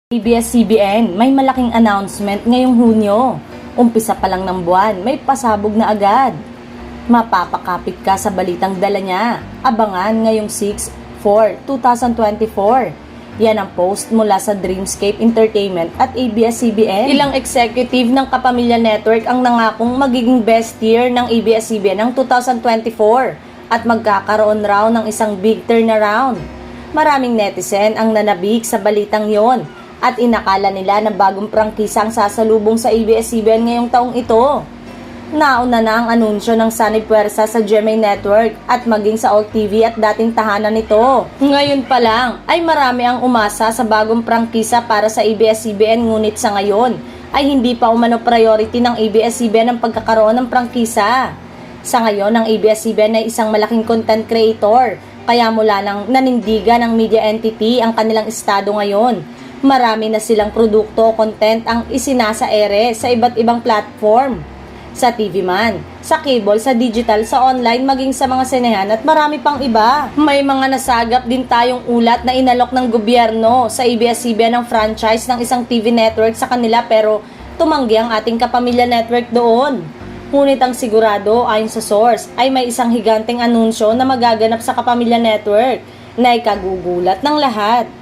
ABS-CBN, may malaking announcement ngayong Hunyo. Umpisa pa lang ng buwan, may pasabog na agad. Mapapakapit ka sa balitang dala niya. Abangan ngayong 6/4/2024. Yan ang post mula sa Dreamscape Entertainment at ABS-CBN. Ilang executive ng Kapamilya Network ang nangakong magiging best year ng ABS-CBN ng 2024 at magkakaroon raw ng isang big turnaround. Maraming netizen ang nanabik sa balitang yon at inakala nila na bagong prangkisa ang sasalubong sa ABS-CBN ngayong taong ito. Nauna na ang anunsyo ng Sunny Puwersa sa GMA Network at maging sa Alt TV at dating tahanan nito. Ngayon pa lang ay marami ang umasa sa bagong prangkisa para sa ABS-CBN, ngunit sa ngayon ay hindi pa umano priority ng ABS-CBN ang pagkakaroon ng prangkisa. Sa ngayon, ang ABS-CBN ay isang malaking content creator, kaya mula nang nanindigan ng media entity ang kanilang estado ngayon, marami na silang produkto, content ang isinasa-ere sa iba't ibang platform. Sa TV man, sa cable, sa digital, sa online, maging sa mga sinehan at marami pang iba. May mga nasagap din tayong ulat na inalok ng gobyerno sa ABS-CBN ng franchise ng isang TV network sa kanila, pero tumanggi ang ating Kapamilya Network doon. Ngunit ang sigurado, ayon sa source, ay may isang higanteng anunsyo na magaganap sa Kapamilya Network na ikagugulat ng lahat.